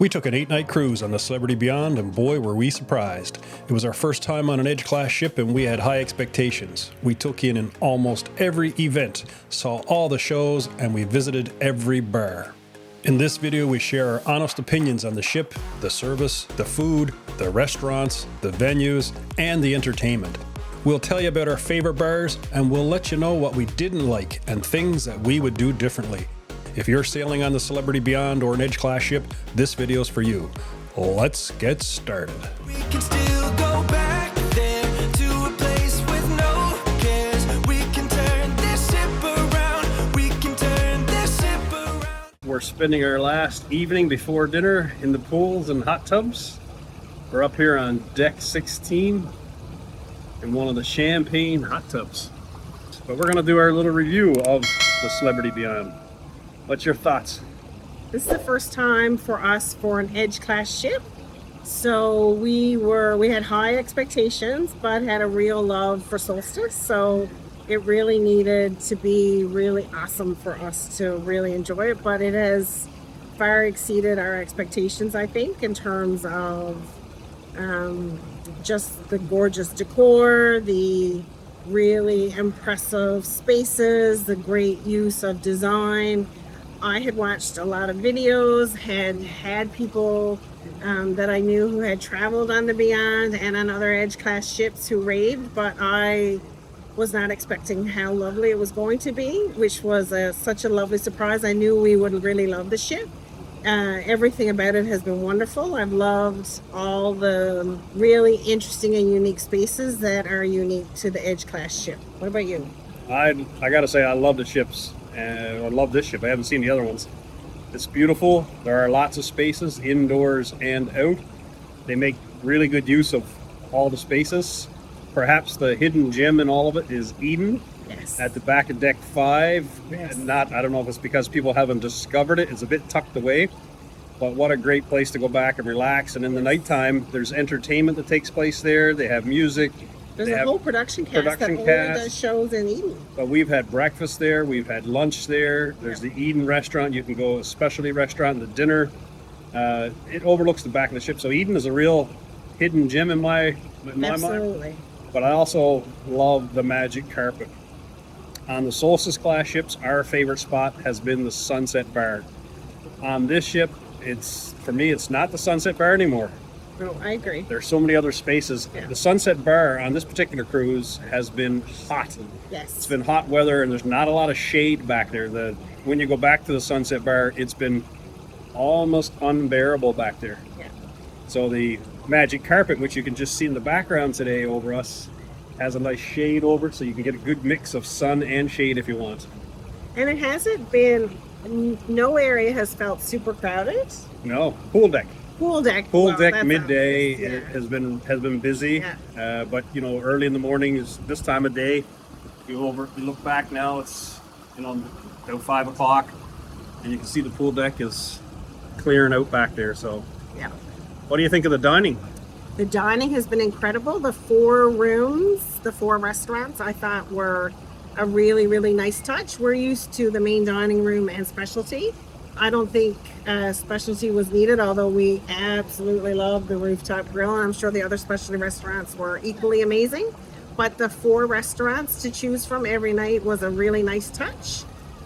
We took an 8-night cruise on the Celebrity Beyond, and boy were we surprised. It was our first time on an Edge-class ship, and we had high expectations. We took in almost every event, saw all the shows, and we visited every bar. In this video, we share our honest opinions on the ship, the service, the food, the restaurants, the venues, and the entertainment. We'll tell you about our favorite bars, and we'll let you know what we didn't like and things that we would do differently. If you're sailing on the Celebrity Beyond or an Edge-class ship, this video's for you. Let's get started. We can still go back there to a place with no cares. We can turn this ship around. We can turn this ship around. We're spending our last evening before dinner in the pools and hot tubs. We're up here on deck 16 in one of the champagne hot tubs. But we're gonna do our little review of the Celebrity Beyond. What's your thoughts? This is the first time for us for an Edge-class ship. So we had high expectations, but had a real love for Solstice. So it really needed to be really awesome for us to really enjoy it. But it has far exceeded our expectations, I think, in terms of just the gorgeous decor, the really impressive spaces, the great use of design. I had watched a lot of videos, had people that I knew who had traveled on the Beyond and on other Edge-class ships who raved, but I was not expecting how lovely it was going to be, which was such a lovely surprise. I knew we would really love the ship. Everything about it has been wonderful. I've loved all the really interesting and unique spaces that are unique to the Edge-class ship. What about you? I gotta say, I love the ships. I love this ship. I haven't seen the other ones. It's beautiful. There are lots of spaces indoors and out. They make really good use of all the spaces. Perhaps the hidden gem in all of it is Eden. Yes. At the back of deck 5. Yes. I don't know if it's because people haven't discovered it. It's a bit tucked away. But what a great place to go back and relax. And in the nighttime, there's entertainment that takes place there. They have music. There's a whole production cast that only does shows in Eden. But we've had breakfast there. We've had lunch there. There's the Eden restaurant. You can go a specialty restaurant and the dinner. It overlooks the back of the ship. So Eden is a real hidden gem in my mind. Absolutely. But I also love the magic carpet. On the Solstice class ships, our favorite spot has been the Sunset Bar. On this ship, for me, it's not the Sunset Bar anymore. No, I agree. There's so many other spaces. Yeah. The Sunset Bar on this particular cruise has been hot. Yes. It's been hot weather, and there's not a lot of shade back there. When you go back to the Sunset Bar, it's been almost unbearable back there. Yeah. So the magic carpet, which you can just see in the background today over us, has a nice shade over it, so you can get a good mix of sun and shade if you want. And it hasn't been, no area has felt super crowded. No, pool deck. Pool deck Midday yeah. it has been busy. Yeah. But early in the morning is this time of day. You look back now, it's about 5 o'clock, and you can see the pool deck is clearing out back there. So yeah. What do you think of the dining? The dining has been incredible. The 4 rooms, the 4 restaurants, I thought were a really, really nice touch. We're used to the main dining room and specialty. I don't think specialty was needed, although we absolutely love the rooftop grill, and I'm sure the other specialty restaurants were equally amazing. But the 4 restaurants to choose from every night was a really nice touch,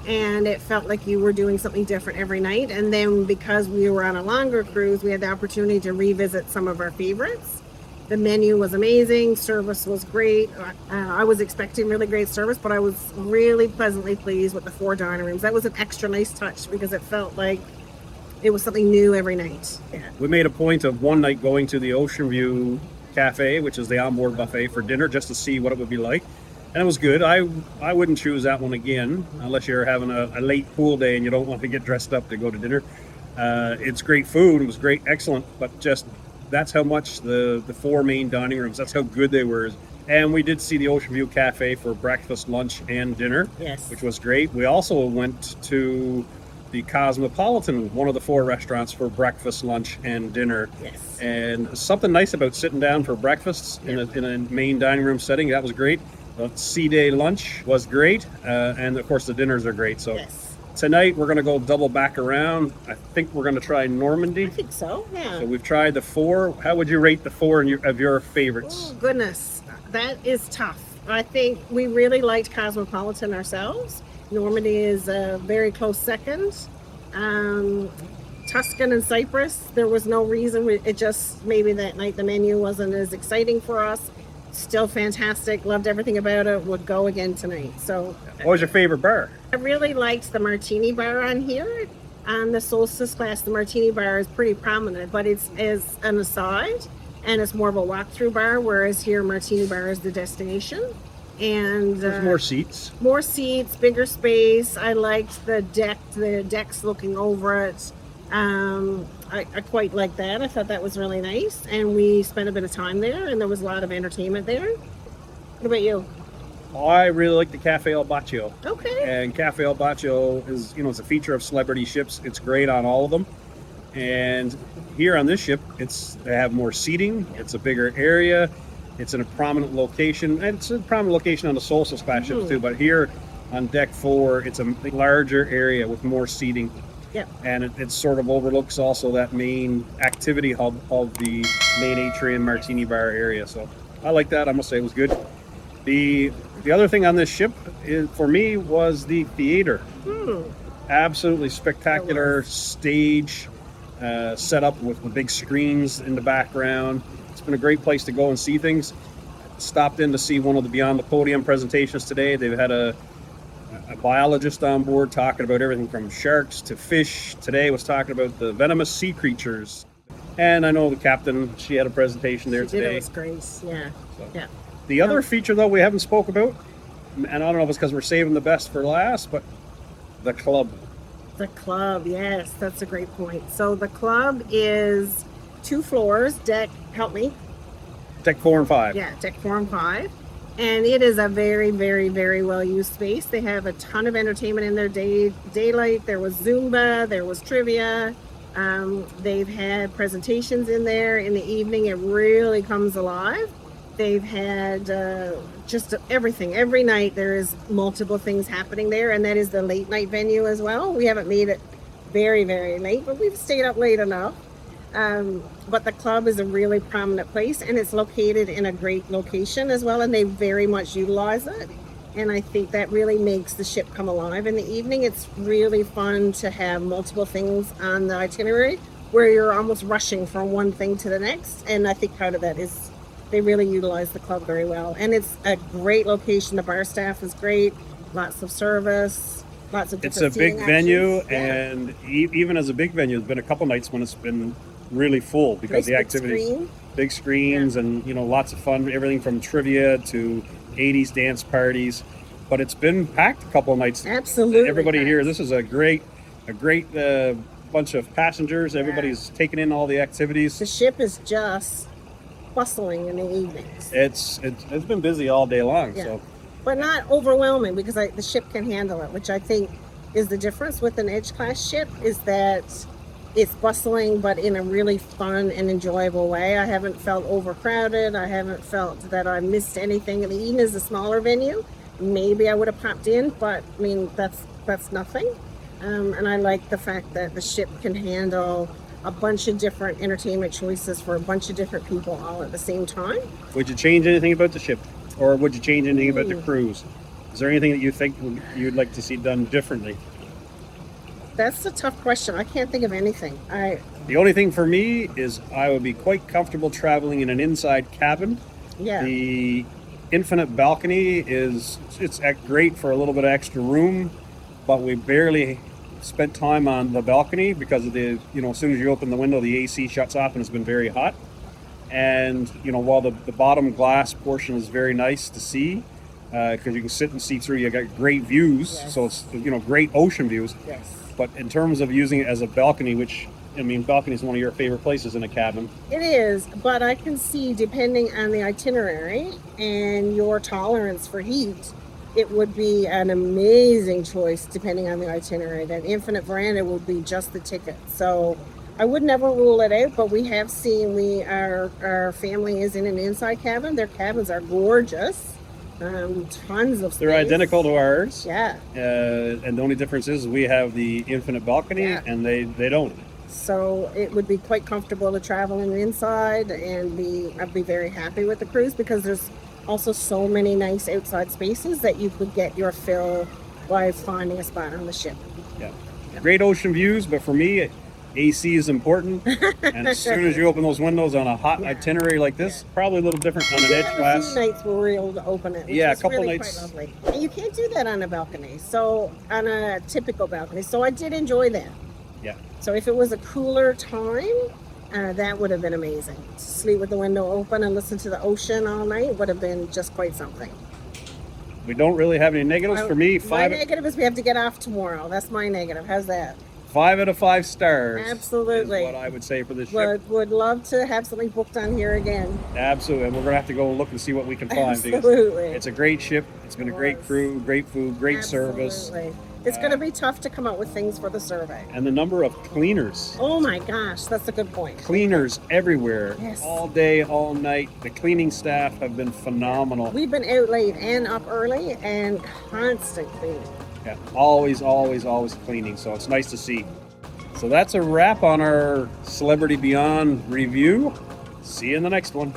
and it felt like you were doing something different every night. And then because we were on a longer cruise, we had the opportunity to revisit some of our favorites. The menu was amazing. Service was great. I was expecting really great service, but I was really pleasantly pleased with the 4 dining rooms. That was an extra nice touch because it felt like it was something new every night. Yeah. We made a point of one night going to the Ocean View Cafe, which is the onboard buffet, for dinner, just to see what it would be like. And it was good. I wouldn't choose that one again unless you're having a late pool day and you don't want to get dressed up to go to dinner. It's great food. It was great, excellent, but just that's how much the 4 main dining rooms, that's how good they were. And we did see the Ocean View Cafe for breakfast, lunch, and dinner, Yes. which was great. We also went to the Cosmopolitan, one of the 4 restaurants, for breakfast, lunch, and dinner. Yes. And something nice about sitting down for breakfast in a main dining room setting. That was great. The sea day lunch was great, and of course the dinners are great. So Yes. tonight we're going to go double back around. I think we're going to try Normandy. I think so. Yeah. So we've tried the 4. How would you rate the 4 of your favorites? Oh, goodness, that is tough. I think we really liked Cosmopolitan ourselves. Normandy is a very close second. Tuscan and Cyprus, there was no reason. It just, maybe that night the menu wasn't as exciting for us. Still fantastic. Loved everything about it. Would go again tonight. So, What was your favorite bar? I really liked the martini bar on here. On the Solstice class, the martini bar is pretty prominent, but it's as an aside, and it's more of a walkthrough bar, whereas here martini bar is the destination. And There's more seats. more seats, bigger space. I liked the deck's looking over it. I quite like that. I thought that was really nice, and we spent a bit of time there, and there was a lot of entertainment there. What about you? I really like the Cafe El Baccio. Okay. And Cafe El Baccio is, it's a feature of celebrity ships. It's great on all of them. And here on this ship, they have more seating. It's a bigger area. It's in a prominent location. And it's a prominent location on the Solstice class ships too. But here on deck 4, it's a larger area with more seating. Yep. And it sort of overlooks also that main activity hub of the main atrium martini bar area. So I like that. I must say it was good. The other thing on this ship for me was the theater. Absolutely spectacular stage set up with the big screens in the background. It's been a great place to go and see things. Stopped in to see one of the Beyond the Podium presentations today. They've had a biologist on board talking about everything from sharks to fish. Today was talking about the venomous sea creatures. And I know the captain, she had a presentation there today. It was Grace, yeah. So. Yeah. The other feature, though, we haven't spoke about, and I don't know if it's because we're saving the best for last, but the club. The club, yes, that's a great point. So the club is 2 floors, deck, help me. Deck 4 and 5. Yeah, deck 4 and 5. And it is a very, very, very well-used space. They have a ton of entertainment in their daylight. There was Zumba, there was trivia. They've had presentations in there. In the evening, it really comes alive. They've had just everything. Every night there is multiple things happening there, and that is the late night venue as well. We haven't made it very, very late, but we've stayed up late enough. But the club is a really prominent place, and it's located in a great location as well, and they very much utilize it. And I think that really makes the ship come alive in the evening. It's really fun to have multiple things on the itinerary where you're almost rushing from one thing to the next. And I think part of that is they really utilize the club very well. And it's a great location. The bar staff is great, lots of service, lots of different It's a big seating venue, options. Yeah. and even as a big venue, there's been a couple nights when it's been really full because Nice the big activities, screen. big screens, and lots of fun, everything from trivia to 80s dance parties. But it's been packed a couple of nights. Absolutely Everybody packed. here, this is a great bunch of passengers. Everybody's taking in all the activities. The ship is just bustling in the evenings. It's been busy all day long. Yeah. So But not overwhelming, because the ship can handle it, which I think is the difference with an Edge class ship, is that it's bustling but in a really fun and enjoyable way. I haven't felt overcrowded. I haven't felt that I missed anything. And even as a smaller venue, maybe I would have popped in, but I mean, that's nothing. And I like the fact that the ship can handle a bunch of different entertainment choices for a bunch of different people all at the same time. would you change anything about the ship, or would you change anything about the cruise? Is there anything that you think you'd like to see done differently? That's a tough question. I can't think of anything. The only thing for me is I would be quite comfortable traveling in an inside cabin. Yeah. The infinite balcony it's great for a little bit of extra room, but we barely spent time on the balcony because of the as soon as you open the window, the AC shuts off and it's been very hot. And while the bottom glass portion is very nice to see, because you can sit and see through, you got great views. Yes. So it's great ocean views. Yes. But in terms of using it as a balcony, which balcony is one of your favorite places in a cabin. It is, but I can see, depending on the itinerary and your tolerance for heat, it would be an amazing choice depending on the itinerary. That infinite veranda would be just the ticket. So I would never rule it out, but we have seen our family is in an inside cabin. Their cabins are gorgeous. Tons of space. They're identical to ours. Yeah. And the only difference is we have the infinite balcony Yeah. and they don't. So it would be quite comfortable to travel in the inside, and I'd be very happy with the cruise because there's also so many nice outside spaces that you could get your fill by finding a spot on the ship. Yeah. Great ocean views, but for me, AC is important. And as soon as you open those windows on a hot itinerary like this, probably a little different on an edge A class. few nights we were able to open it. Which Yeah, a was couple really nights. Quite lovely. And you can't do that on a balcony. So on a typical balcony. So I did enjoy that. Yeah. So if it was a cooler time, that would have been amazing. To sleep with the window open and listen to the ocean all night would have been just quite something. We don't really have any negatives. For me, My negative is we have to get off tomorrow. That's my negative. How's that? 5 out of 5 stars. Absolutely. Is what I would say for this ship. Would love to have something booked on here again. Absolutely. And we're going to have to go look and see what we can find. Because Absolutely. it's a great ship. It's been a great Yes. crew, great food, great service. Absolutely. It's going to be tough to come up with things for the survey. And the number of cleaners. Oh my gosh, that's a good point. Cleaners everywhere. Yes. All day, all night. The cleaning staff have been phenomenal. We've been out late and up early and constant cleaning. Yeah, always cleaning. So it's nice to see. So that's a wrap on our Celebrity Beyond review. See you in the next one.